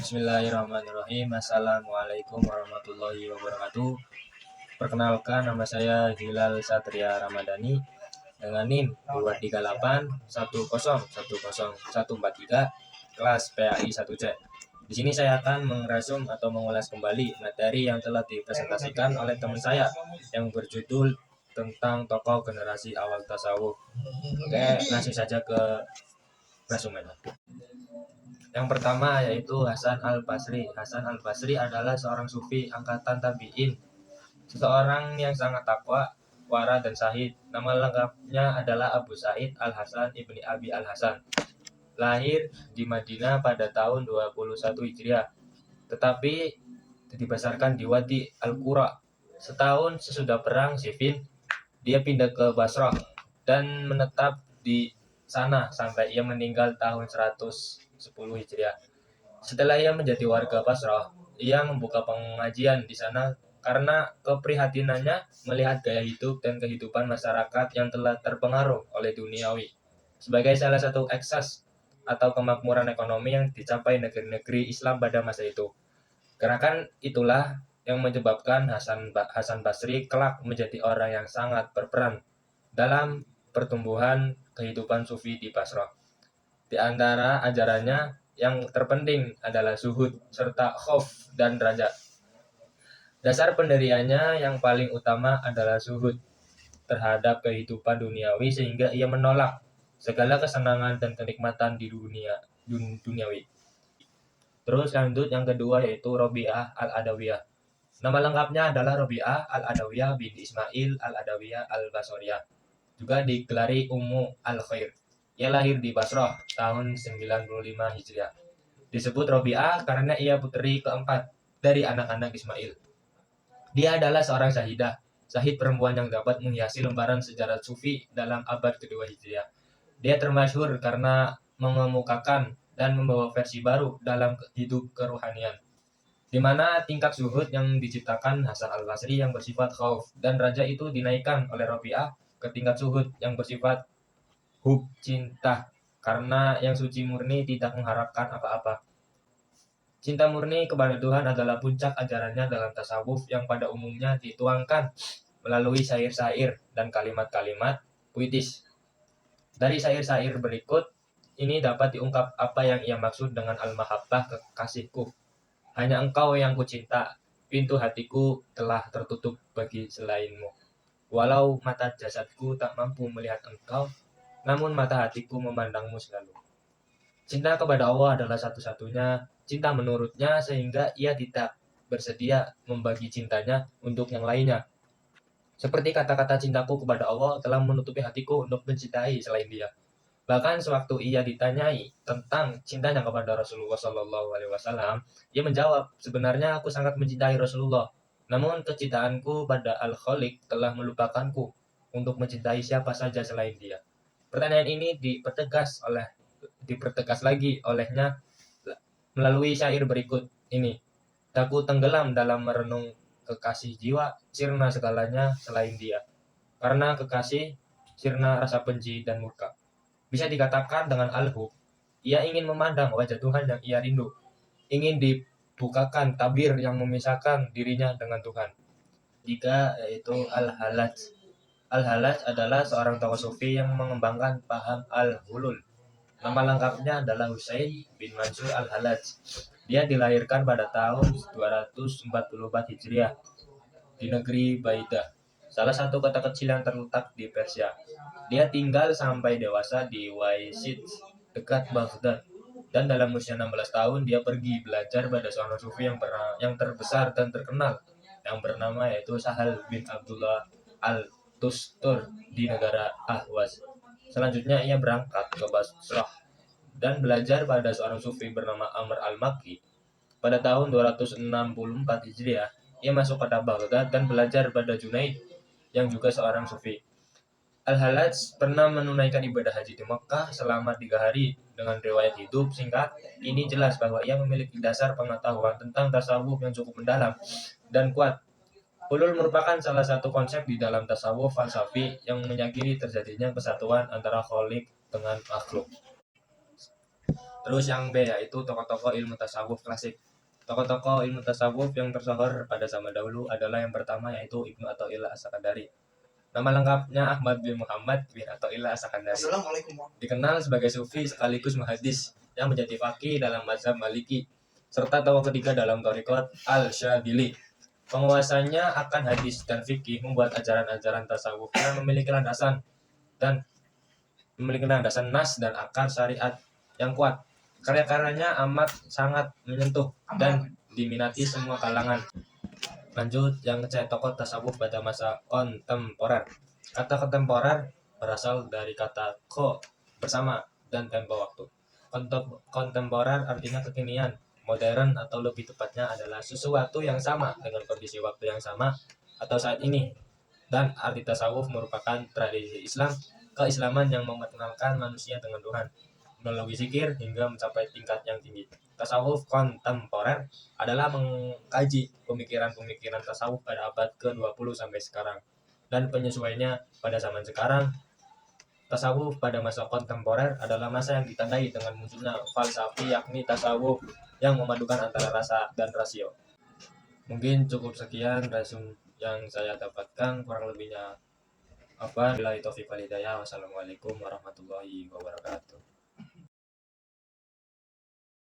Bismillahirrahmanirrahim. Assalamualaikum warahmatullahi wabarakatuh. Perkenalkan, nama saya Hilal Satria Ramadhani dengan NIM 238 10 10 143 kelas PAI 1C. Di sini saya akan mengrasum atau mengulas kembali materi yang telah dipresentasikan oleh teman saya yang berjudul tentang tokoh generasi awal tasawuf. Oke, langsung saja ke resumennya. Yang pertama yaitu Hasan Al-Basri. Hasan Al-Basri adalah seorang sufi angkatan tabi'in, seseorang yang sangat takwa, wara dan zahid. Nama lengkapnya adalah Abu Sa'id Al-Hasan ibni Abi Al-Hasan. Lahir di Madinah pada tahun 21 Hijriah, tetapi dibesarkan di Wadi Al-Qura. Setahun sesudah perang Siffin, dia pindah ke Basrah dan menetap di sana sampai ia meninggal tahun 110 Hijriah. Setelah ia menjadi warga Basrah, ia membuka pengajian di sana karena keprihatinannya melihat gaya hidup dan kehidupan masyarakat yang telah terpengaruh oleh duniawi. Sebagai salah satu eksas atau kemakmuran ekonomi yang dicapai negeri-negeri Islam pada masa itu. Gerakan itulah yang menyebabkan Hasan Basri kelak menjadi orang yang sangat berperan dalam pertumbuhan kehidupan sufi di Basrah. Di antara ajarannya yang terpenting adalah zuhud serta khauf dan raja. Dasar pendiriannya yang paling utama adalah zuhud terhadap kehidupan duniawi sehingga ia menolak segala kesenangan dan kenikmatan di duniawi. Terus lanjut yang kedua yaitu Robi'ah Al-Adawiyah. Nama lengkapnya adalah Robi'ah Al-Adawiyah binti Ismail Al-Adawiyah Al-Basriyah. Juga digelari Ummu Al-Khair. Ia lahir di Basrah tahun 95 Hijriah. Disebut Robi'ah karena ia putri keempat dari anak-anak Ismail. Dia adalah seorang syahidah, syahid perempuan yang dapat menghiasi lembaran sejarah sufi dalam abad kedua Hijriah. Dia termasyhur karena mengemukakan dan membawa versi baru dalam hidup keruhanian, di mana tingkat zuhud yang diciptakan Hasan Al-Basri yang bersifat khauf dan raja itu dinaikkan oleh Robi'ah ke tingkat zuhud yang bersifat hub cinta, karena yang suci murni tidak mengharapkan apa-apa. Cinta murni kepada Tuhan adalah puncak ajarannya dalam tasawuf yang pada umumnya dituangkan melalui syair-syair dan kalimat-kalimat puitis. Dari syair-syair berikut ini dapat diungkap apa yang ia maksud dengan al-mahabbah, kekasihku. Hanya engkau yang kucinta, pintu hatiku telah tertutup bagi selainmu. Walau mata jasadku tak mampu melihat engkau, namun mata hatiku memandangmu selalu. Cinta kepada Allah adalah satu-satunya cinta menurutnya, sehingga ia tidak bersedia membagi cintanya untuk yang lainnya. Seperti kata-kata cintaku kepada Allah telah menutupi hatiku untuk mencintai selain dia. Bahkan sewaktu ia ditanyai tentang cintanya kepada Rasulullah SAW, ia menjawab, sebenarnya aku sangat mencintai Rasulullah, namun kecintaanku pada Al-Khaliq telah melupakanku untuk mencintai siapa saja selain dia. Pertanyaan ini dipertegas lagi olehnya melalui syair berikut ini. Aku tenggelam dalam merenung kekasih jiwa, sirna segalanya selain dia. Karena kekasih, sirna rasa benci dan murka. Bisa dikatakan dengan al-hub, ia ingin memandang wajah Tuhan yang ia rindu. Ingin dibukakan tabir yang memisahkan dirinya dengan Tuhan. Tiga, yaitu Al-Halaj. Al-Halaj adalah seorang tokoh sufi yang mengembangkan paham al-hulul. Nama lengkapnya adalah Husain bin Mansur Al-Halaj. Dia dilahirkan pada tahun 244 Hijriah di negeri Baidah, salah satu kota kecil yang terletak di Persia. Dia tinggal sampai dewasa di Waisid, dekat Baghdad. Dan dalam usia 16 tahun, dia pergi belajar pada seorang sufi yang terbesar dan terkenal, yang bernama yaitu Sahal bin Abdullah Al-Tustur di negara Ahwaz. Selanjutnya, ia berangkat ke Basrah dan belajar pada seorang sufi bernama Amr al-Makki. Pada tahun 264 Hijriah, ia masuk kota Baghdad dan belajar pada Junaid, yang juga seorang sufi. Al-Halaj pernah menunaikan ibadah haji di Mekah selama 3 hari. Dengan riwayat hidup singkat, ini jelas bahwa ia memiliki dasar pengetahuan tentang tasawuf yang cukup mendalam dan kuat. Hulul merupakan salah satu konsep di dalam tasawuf falsafi yang meyakini terjadinya kesatuan antara Khalik dengan makhluk. Terus yang B yaitu tokoh-tokoh ilmu tasawuf klasik. Tokoh-tokoh ilmu tasawuf yang tersohor pada zaman dahulu adalah yang pertama yaitu Ibnu Athaillah As-Sakandari. Nama lengkapnya Ahmad bin Muhammad bin Athaillah As-Sakandari. Dikenal sebagai sufi sekaligus muhaddis yang menjadi faqih dalam mazhab Maliki serta tokoh ketiga dalam thariqat Al-Syadzili. Penguasanya akan hadis dan fikih membuat ajaran-ajaran tasawuf yang memiliki landasan nas dan akar syariat yang kuat. Karya-karyanya amat sangat menyentuh dan diminati semua kalangan. Lanjut yang C, tokoh tasawuf pada masa kontemporer. Kata kontemporer berasal dari kata ko, bersama, dan tempo waktu. Kontemporer artinya kekinian, modern atau lebih tepatnya adalah sesuatu yang sama dengan kondisi waktu yang sama atau saat ini. Dan arti tasawuf merupakan tradisi Islam, keislaman yang memperkenalkan manusia dengan Tuhan melalui zikir hingga mencapai tingkat yang tinggi. Tasawuf kontemporer adalah mengkaji pemikiran-pemikiran tasawuf pada abad ke-20 sampai sekarang dan penyesuaiannya pada zaman sekarang. Tasawuf pada masa kontemporer adalah masa yang ditandai dengan munculnya falsafi yakni tasawuf yang memadukan antara rasa dan rasio. Mungkin cukup sekian resume yang saya dapatkan, kurang lebihnya apa, billahi taufiq wal hidayah. Wassalamualaikum warahmatullahi wabarakatuh.